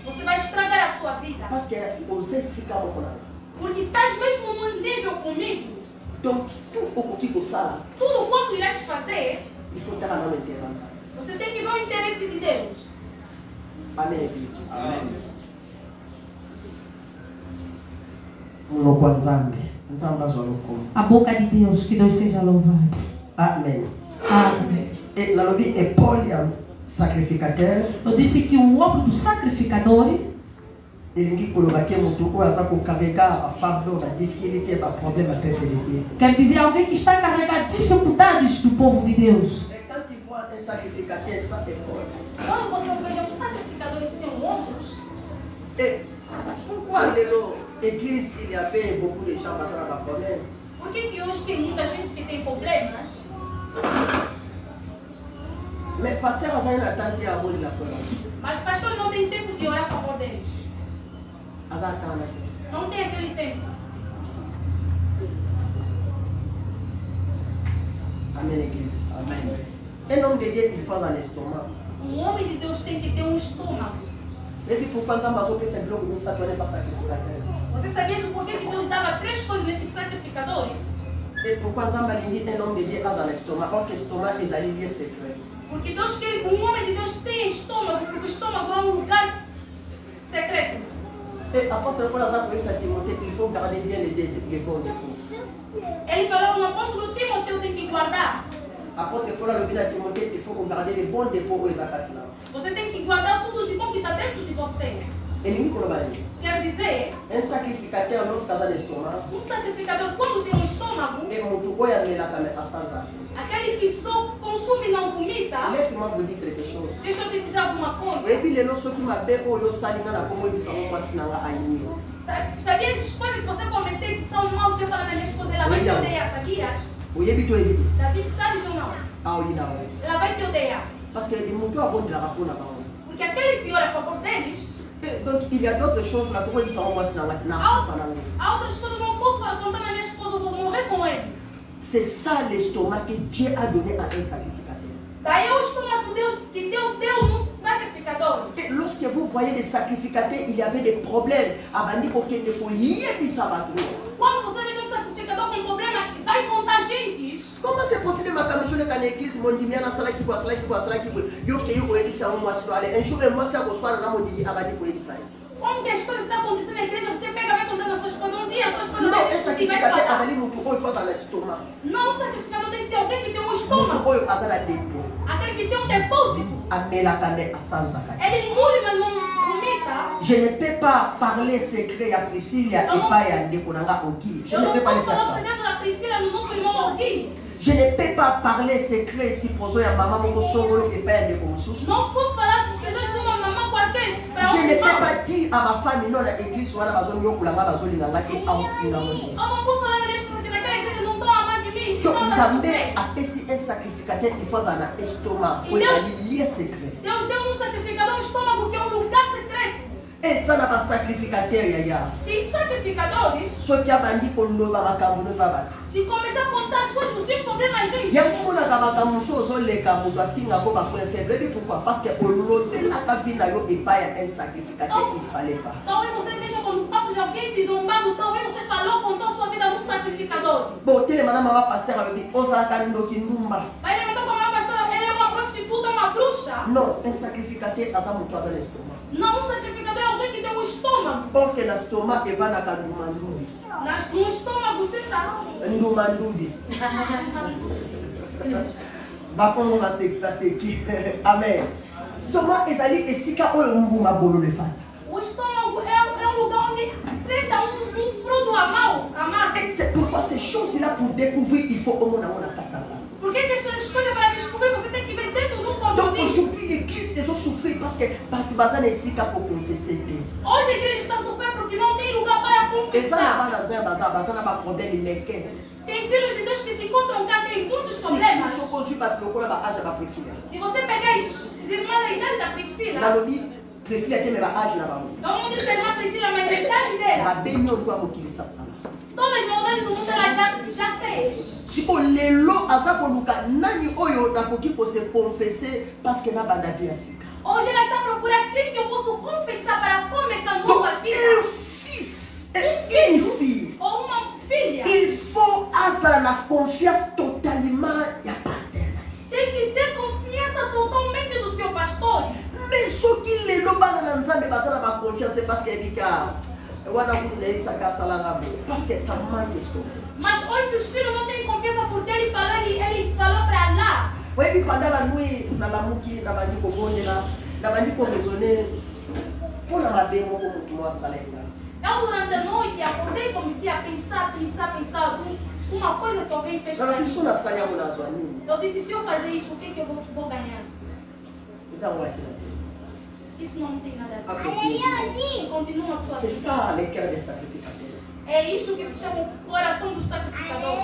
você vai estragar a sua vida. Parce que você se calma com ela. Porque estás mesmo no nível comigo. Donc tout o que você fala. Tudo quanto irás fazer. Il faut ter la même intérêt. Você tem que ver o interesse de Deus. Amém, Église. Amém. A boca de Deus, que Deus seja louvado. Amém. Amém. Et la lobby est Paul, sacrificateur. Eu disse que o ombro do sacrificador. Quer dizer alguém que está carregando dificuldades do povo de Deus. Quando você veja um sacrificador em seus ombros. Et pourquoi l'église il y avait beaucoup de gens passant à la problème? Por que hoje tem muita gente que tem problemas? Mais pasteur a une attente à abolir la parole. Mas pastor não tem tempo de orar a favor deles. Não tem aquele tempo. Amém, Église. Amém. Un homme de Dieu, il faut un estomac. Um homem de Deus tem que ter um estômago. Et puis pourquoi nous avons fait ce bloc de ça, tu n'es pas sacrificateur. Você sabia por que Deus dava 3 coisas nesses sacrificadores? Et pourquoi nous avons dit un homme de Dieu a dans l'estomac, or que l'estomac est un lieu secret. Porque Deus quer que um homem de Deus tenha estômago, porque o estômago é um lugar secreto. Et apôtre Paul a dit à Timothée qu'il faut garder bien les bons dépôts. Ele falou no apóstolo Timoteu tem que guardar. Apôtre Paul a dit à Timothée qu'il faut garder les bons dépôts aux acacias. Você tem que guardar tudo de bom que está dentro de você. Quer dizer, un sacrificateur lorsqu'il a l'estomac, sacrificador quando tem um estômago, aquele que só consome e não vomita. Laissez-moi vous dire quelque chose. Deixa eu te dizer alguma coisa. Sabia essas coisas que você cometeu que são maus? Você fala na minha esposa, ela vai te odeiar, sabias? Sabes ou não? Ela vai te odeiar. Porque aquele que ora a favor deles. Donc il y a d'autres choses là pourquoi ils sont moi há outras coisas não posso contar na minha esposa, eu vou morrer com ele. C'est ça l'estomac que Dieu a donné à un sacrificateur. Daí é o estômago que Deus deu no sacrificador. Et lorsque vous voyez les sacrificateurs, il y avait des problèmes. Quando você vê um sacrificador com problema, vai contar gente. Comment c'est possible que je suis l'église mondiale na sala kibo yo ke yo ebisa mo aswale un jour et moi ça ko swala na modi abadi ko ebisa. Como que as coisas estão acontecendo na igreja, você pega vai contar nas suas esposa um dia, suas esposa vai. Não, sacrificateur azali mutu oyo faz na estômago. Não, sacrificador tem que ser alguém que tem um estômago. Oyo azala depôt. Aquele que tem um depósito. Amela kame asanza kai. Ele engole mas não vomita. Je ne peux pas parler secret à Priscilla et pas à Ndekonanga Oki. Je ne peux pas le faire ça. Je ne peux pas parler secret si poso ya maman moko songolo et pas à Ndekonsusu. Non, posso falar secret de maman qualquer. Je ne peux pas dire à ma famille non la église wala bazoni yokulanga bazolinga ngaki out na moni. Non posso falar na esposa que naquela igreja não estão amando de mim. Donc Nzambe apesi un sacrificateur il faut un estomac pour y lier secret. Deus deu sacrificador estômago que é lugar secreto. Et ça n'a pas sacrificateur yaya. Tem sacrificadores. Ceux qui a bandi pour nous va makambo baba. Si começar a contar as coisas, os seus problemas, gente. Ya kumona makambo so zo leka mutu afinga ko ba point faible. Et pourquoi? Parce que au l'hôtel a ka vina yo et pas un sacrificateur il fallait pas. Talvez você veja quando passa de alguém desombado, talvez você falou contou sua vida no sacrificador. Bon, tele mana mama pasteur a dit osa ka ndoki numba. Vai levantar para uma pastora, ele é uma prostituta, uma bruxa. Non, un sacrificateur asa mutu asa l'estomac. Não, um sacrificador é alguém que tem um estômago. Porque no estômago é vai na candumandundi. No estômago você está. Ndumandundi. Bakongo baseki. Amen. Estômago ezali esika oyo mbuma bolo le fana. O estômago é um lugar onde senta fruto amargo. Et c'est pourquoi ces choses-là pour découvrir il faut au moins katanga. Por que essas coisas para descobrir você tem que ver dentro do corpo? Donc aujourd'hui l'église ils ont souffert parce que bazana esika pour confesser. Hoje a igreja está sofrendo porque não tem lugar para confessar. Et ça là bazana pas problème mais que tem filhos de Deus que se encontram cá, tem muitos problemas. Se você pegar as irmãs da idade da Priscila, Priscila tem a âge na mão. Não vamos dizer irmã Priscila, mas a idade dela. Todas as maldades do mundo ela já fez. Si o lelo azakoluka nani oyo nakoki ko se confesser parce que na banda via sika. Hoje ela está procurando quem que eu posso confessar para começar nova vida. Un fils, une fille. Ou uma filha. Il faut avoir la confiance totalement ya pasteur. Tem que ter confiança totalmente do seu pastor. Mais ce qui lelo bana na nzambe basala ba confiance parce que dika parce que ça manque de. Mas hoje os filhos não têm confiança porque ele falou para lá. Oui, puis pendant la nuit, na lamuki, na bandi ko bonela, na bandi ko raisonner. Pour la mabe mo ko mutu mo salenga. Eu durante a noite acordei e comecei a pensar uma coisa que alguém fez para mim. Eu disse, se eu fazer isso, o que que eu vou ganhar? Isso não tem nada a ver. Continua a sua vida. C'est ça le cœur des sacrificateurs. É isso que se chama o coração do sacrificador.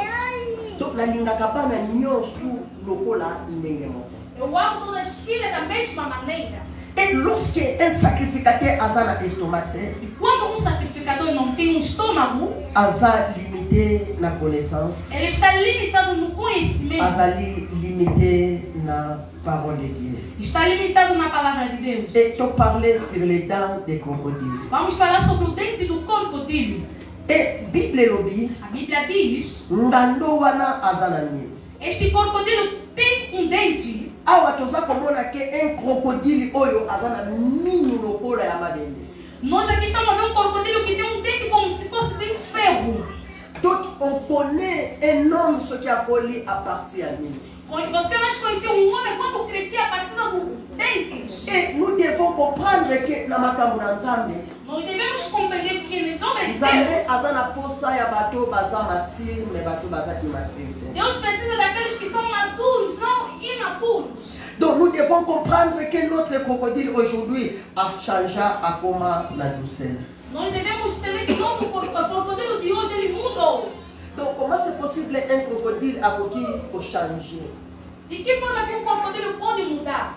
Donc la lingaka bana nyonso lokola ndenge moko. Eu amo todas as filhas da mesma maneira. Et lorsque un sacrificateur a na estomac, quando sacrificador não tem estômago, a limité na connaissance. Ele está limitado no conhecimento. A limité la parole de Dieu. Está limitado na palavra de Deus. Et tu parlais sur les dents des crocodiles. Vamos falar sobre o dente do crocodilo. Et Bible lobby, A Bíblia diz: ngando wana azanani. este crocodilo tem dente. Awa toza komona ke un crocodile oyo azana minu lokola ya mabende. Nós aqui estamos a ver crocodilo que tem dente como se fosse de ferro. Donc on connaît un homme ce qui a collé à partir à mine. Você vai conhecer homem quando crescer a partir dos dentes. Et nous devons comprendre que na makambo na Nzambe, Nós devemos compreender que les homens de Nzambe Deus, azana posa ya bato baza matire, mais bato baza immatire. Deus precisa daqueles que são maduros, não imaturos. Donc nous devons comprendre que notre crocodile aujourd'hui a changé à comment la douceur. Nós devemos entender que o nosso crocodilo de hoje ele mudou. Donc comment c'est possible un crocodile a changer? De que forma que crocodilo pode mudar?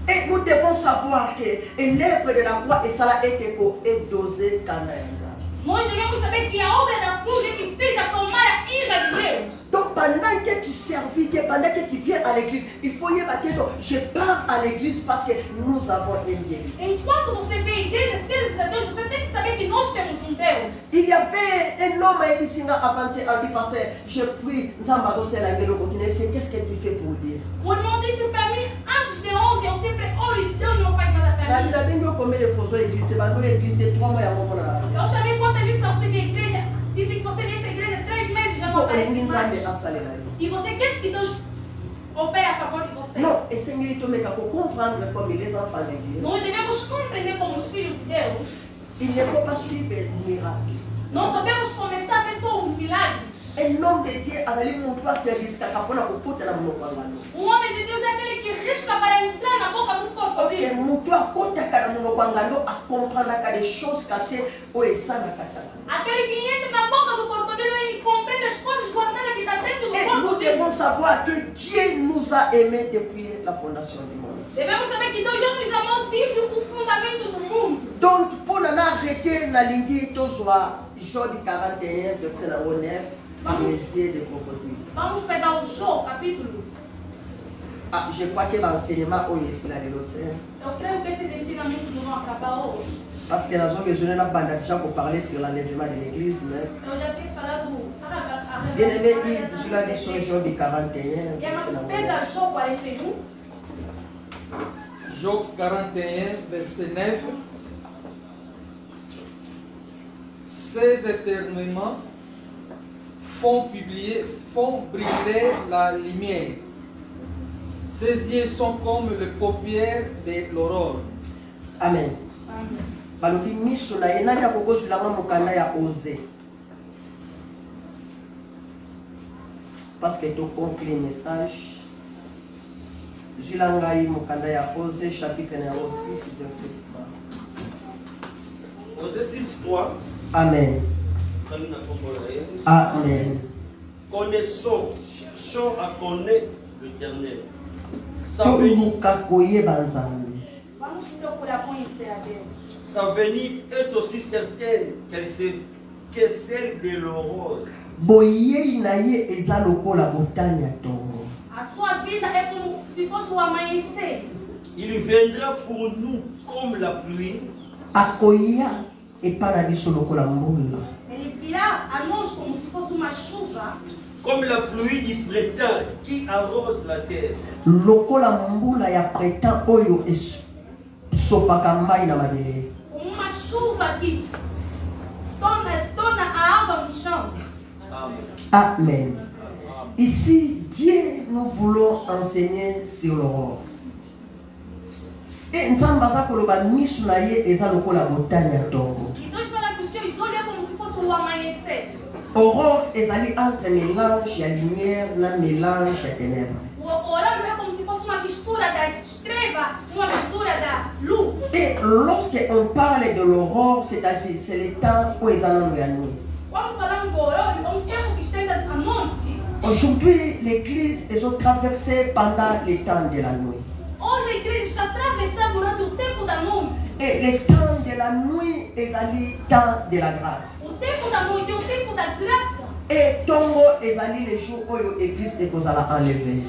Et nous devons savoir que l'œuvre de la croix et ça a été dosé canadiens. Nós devemos saber que a obra da cruz é que fez acalmar a ira de Deus. Donc pendant que tu servis, pendant que tu viens à l'église, il faut y avoir que je pars à l'église parce que nous avons un Dieu. Enquanto você vem à igreja, serve a Deus, você tem que saber que nós temos Deus. Il y avait un homme à Ebisinga avant-hier, il passait, je prie, qu'est-ce que tu fais pour dire? O irmão disse para mim, antes de ontem, eu sempre oro e Deus não faz nada para mim. Eu chamei quantas vezes para você vir à igreja, dizem que você vem à igreja 3 meses, já não aparece mais. E você quer que Deus opere a favor de você? Non, et c'est mieux de comprendre comme les enfants de Dieu. Nós devemos compreender como os filhos de Deus. Il ne faut pas suivre le miracle. Não podemos começar a ver só os milagres. Un homme de Dieu a allé montrer service kakapona kuputa na munokangalo. Homem de Deus é aquele que risca para entrar na boca do crocodilo. Et mutu akota kana munokangalo a comprendre que des choses cachées au esana katana. Aquele que entra na boca do crocodilo e compreende as coisas guardadas que está dentro do Et nous crocodilo. devons savoir que Dieu nous a aimés depuis la fondation du monde. Devemos saber que Deus já nos amou desde o fundamento do mundo. Donc pour n'en arrêter na lingi tozwa Job 41 verset 9 c'est les yeux de crocodile. Vamos pegar o Jó, capítulo. Ah, je crois que l'enseignement est là de l'autre. Eu creio que esses ensinamentos não vão acabar hoje. Parce que nous avons besoin de déjà pour parler sur l'enlèvement de l'église. Mais Eu já tinha falado. bien aimé, Yves, sur la mission Job 41. Pega Jó 41. Job 41, verset 9. Ces éternuements font briller la lumière. Ses yeux sont comme les paupières de l'aurore. Amen. Balobi miso na enani akokozulanga mokanda ya Osée. Parce que tu conclus le message. Julangai mokanda ya Osée chapitre 6 verset 3. Osée 6, 3. Amen. Amen. Connaissons, cherchons à connaître l'Éternel. Vamos procurar conhecer a Deus. Sa venue est aussi certaine que celle de l'aurore. Boyei na ye eza lokola botani ya tongo. A sua vida é como se fosse o amanhecer. Il viendra pour nous comme la pluie. Akoya epana biso lokola mbula. Ele virá a nós como se fosse uma chuva. Comme la pluie du printemps qui arrose la terre. Lokola mbula ya printemps oyo esopaka mai na mabele. Uma chuva que torna a água no chão. Amen. Amen. Ici, Dieu, nous voulons enseigner sur l'aurore. Et Nzambaza koloba misu na ye eza lokola botani ya tongo. E Deus fala que os seus olhos é como se fosse o amanhecer. Aurore ezali entre mélange ya lumière na mélange ya ténèbres. O horário é como se fosse uma mistura da treva, uma mistura da luz. Et lorsqu'on parle de l'aurore, c'est-à-dire c'est le temps où eza nano ya nuit. Quando falamos do horário, é um tempo que está à noite. Aujourd'hui, l'église est traversée pendant le temps de la nuit. Hoje a igreja está atravessando durante o tempo da noite. Et le temps de la nuit est le temps de la grâce. O tempo da noite é o tempo da graça. Et Tongo ezali les jours où l'église est enlevée.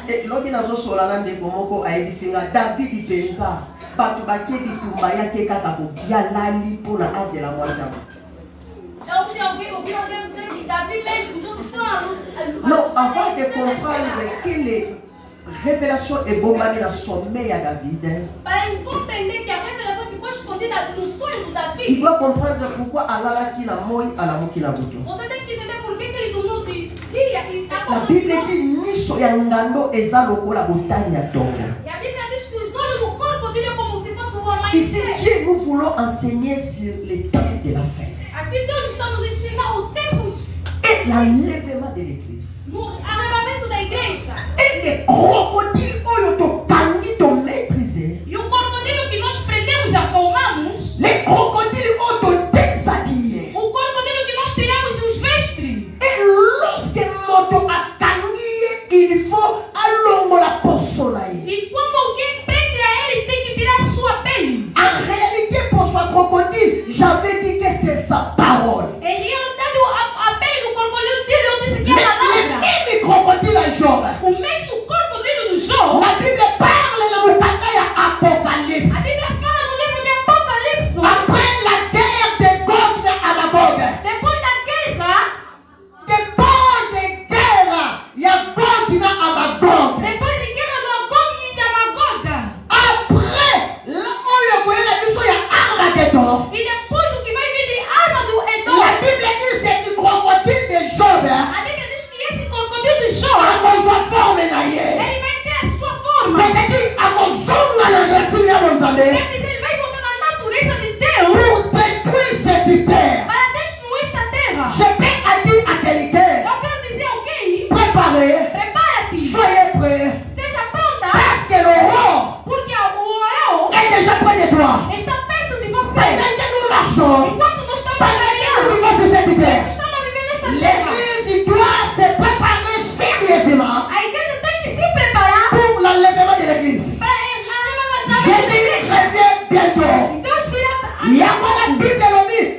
Et lorsque nous avons solana de Komoko a éditionné David Benza, Batubaki Bitumba yake kaka ko ya lali pour la azela moisa. Non, avant de comprendre que les révélations est bombardée dans le sommeil à David. Il doit comprendre pourquoi Allah qui n'a moi à la moki na buto. La Bible dit niso ya ngando eza lokola botani ya tongo. Ici Dieu nous voulons enseigner sur les temps de la fête. Et l'enlèvement de l'église. Et les crocodiles oyo to maîtriser. Les crocodiles oyo déshabillés. Et lorsque moto a tangué, il faut alongo la posonaï. En réalité, pour ce crocodile, j'avais dit que c'est sa parole. Mais les crocodiles à Job. La Bible parle dans le Apocalypse. Après la guerre de Gog et Magog. Départ de guerre, il y a Gog et Magog. Après, là où il y a Armageddon. La Bible dit c'est le crocodile de Job. C'est-à-dire à mon zonga la nature à mon amé pour détruire cette terre. Je peux dire à quelqu'un préparez, soyez prêts parce que le roi est déjà près de toi. Pendant que nous marchons, pendant que nous vivons sur cette terre, l'église doit se préparer sérieusement pour l'enlèvement de l'église. Jésus revient bientôt. Il y a la Bible de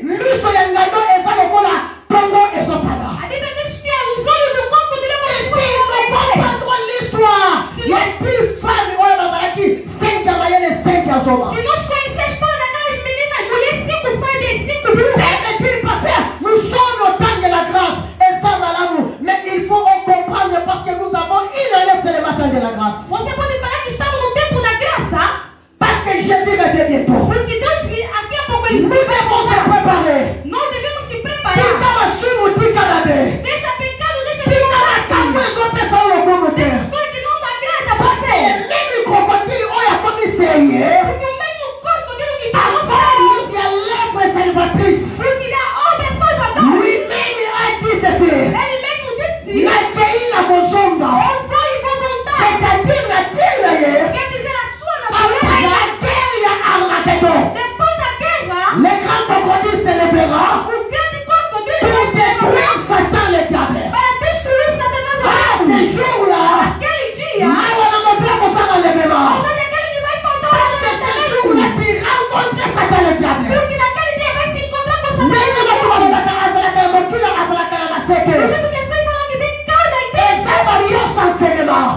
nous soyons et ça le cola, Tongo et Sopala. Ici, nous comprendrons l'histoire. Il y a 10 femmes qui 5 à Mayenne et 5 à Zoma. Nous sommes au temps de la grâce et ça malamu. Mais il faut comprendre parce que nous avons inhalé le matin de la grâce. Parce que Jésus revient bientôt. Nous devons se préparer. Lui-même a dit ceci. C'est-à-dire la tire après la guerre, il y a Armageddon. Le grand crocodile se lèvera pour détruire Satan le diable. À ce jour-là, parce que ce jour-là, tu rencontres Satan le diable. Et ça va bien s'enseignement.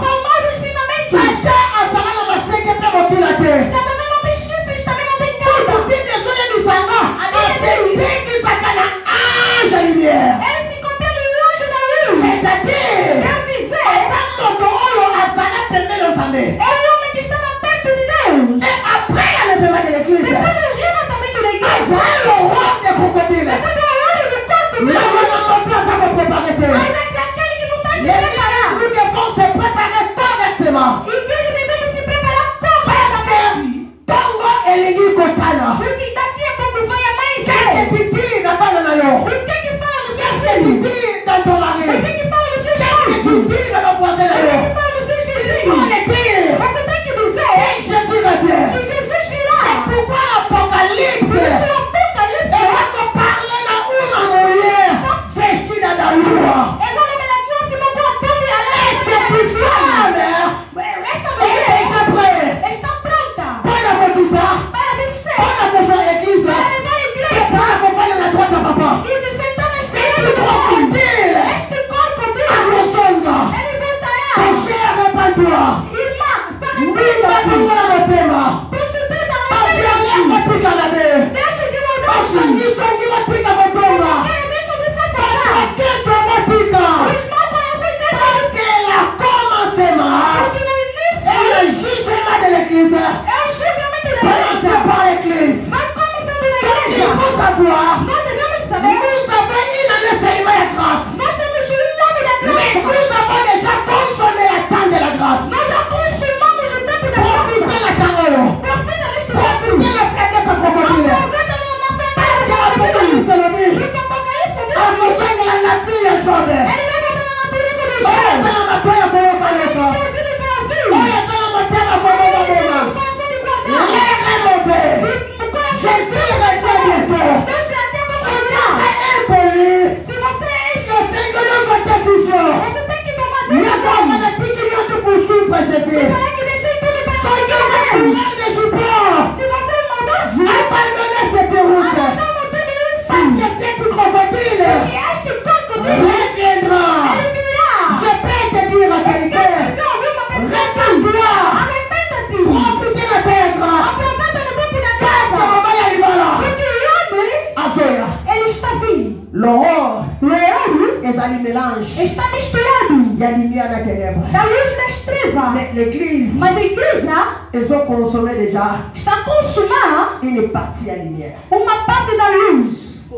está misturado Il y a lumière na ténèbres. da luz das trevas. L'église, Mas a igreja ils ont consommé déjà está a consumar une partie à lumière. uma parte da luz.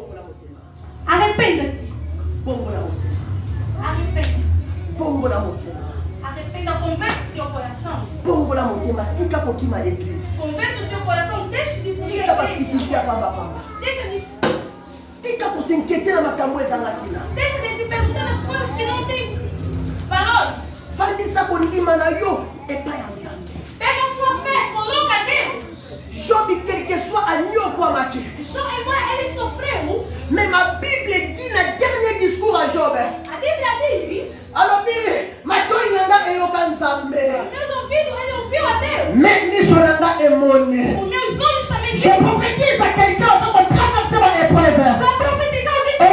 Arrependa-te. Arrependa. Arrependa, converte o seu coração. Converte o seu coração, deixe de fugir a igreja. Deixa de se perguntar as coisas que não têm valor. Pega a sua fé, coloca a Deus. Job, quel que soit à Jó, embora ele sofreu, mais ma Bible dit dans le dernier discours à Job. a Bíblia diz, Alors, meus ouvidos, ele ouviu a Deus. os meus olhos também Je viram. prophétise à quelqu'un qui va traverser mon épreuve. Estou a profetizar alguém Et il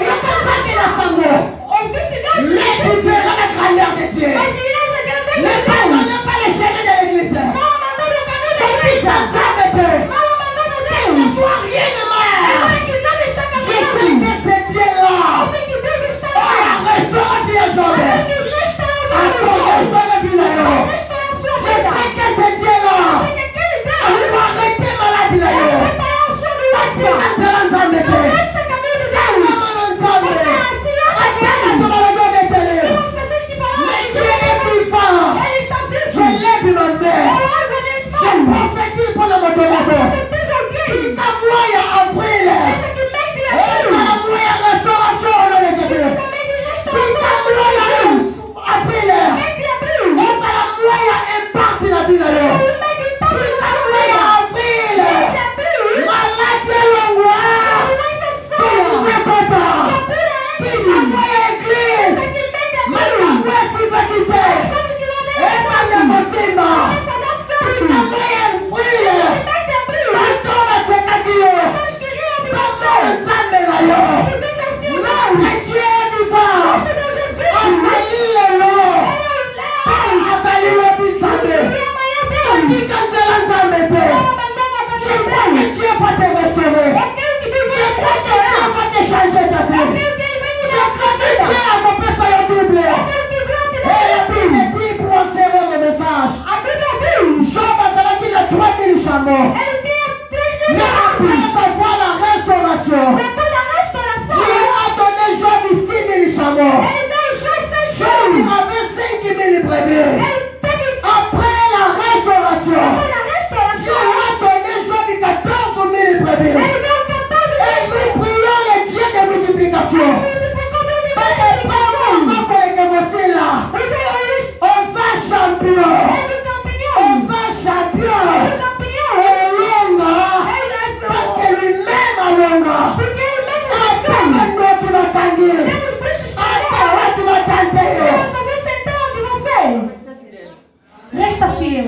ouviste Deus. mais tu verras la grandeur de Dieu. Mas dirás a grandeza Ne de Deus. pardonne pas les chemins de l'église. Não abandone o caminho da Et igreja. j'entends Não abandone ne Deus. vois rien de mal. Mas que nada está Je sais caminhando. que c'est Dieu-là. Eu sei que Deus está Oh, lá. restaure la vie à Job. Ele restaura a Encore sua restaure la vie là. Restaura a sua Je vida. sais que c'est Dieu-là. Sei que aquele Il Deus va arrêter maladie là. vai parar a sua doença. Não deixa o caminho de Deus. Tem umas pessoas que falaram que ele está vivo. Je lève ma main. Eu largo nesta Je prophétise pour le motomoto. certeza alguém. Dans le mois avril, Deixa que mês de et dans abril. le mois restauration au nom de Jésus. Também de Dans restauração. le mois avril, Mês de abril. et dans le mois imparte la vie. O mês de Dans abril. le mois avril, Mês de abril. maladie longue. Doença Qui séria. nous fait content. Qui nous voit à l'église. Deixa que mês de Mais abril. nous voici pas quitter. As coisas que não Et devem dans le Mossima. Essa da Dans sangue. le mois avril, Mês de abril. quand on va se caguer. Deus queria de Dans você. le Nzambe na yo. E deixa assim. Non, mais Dieu est vivant. Esse Deus é vivo. Azali lelo. Ele é Azali lobi Nzambe. E amanhã Odi Deus. kansela Nzambe te. Não abandona a Je caminho crois que Deus. Dieu va te restaurer. Eu creio que Deus Je vai te crois que Dieu restaurar. va te changer ta Eu vie. creio que Ele vai Je mudar a sua crois que vida. Dieu a compris ça la Bible. Eu creio que Deus te Et la dá Bible dit pour enserrer mon message. a Bíblia diz. Job a fallu 3000 chameaux. Ele tinha 3 Mais après mil savoir la restauration, Depois da restauração, Dieu a donné Job 6000 chameaux. ele deu Jó 6 Job mil. avait 5000 brebis. Ele teve Après la restauration, depois da Dieu restauração, a donné Job 14 000 brebis. ele deu 14 Et mil. nous prions le Dieu de multiplication. Osa champion. Osa champion. Olonga. Parce que lui-même a longa. Asema ndo tunatangi. Ata watu watante yo. Resta fiel.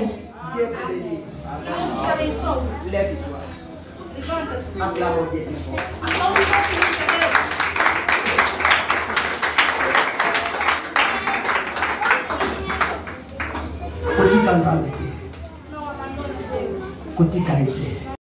Dieu vous bénisse. Deus te abençoe. Lève-toi. Levanta-se. Acclamons Dieu. Aplaude o nosso Deus. Kotika Nzambe. Não abandona Deus. Kotika ete.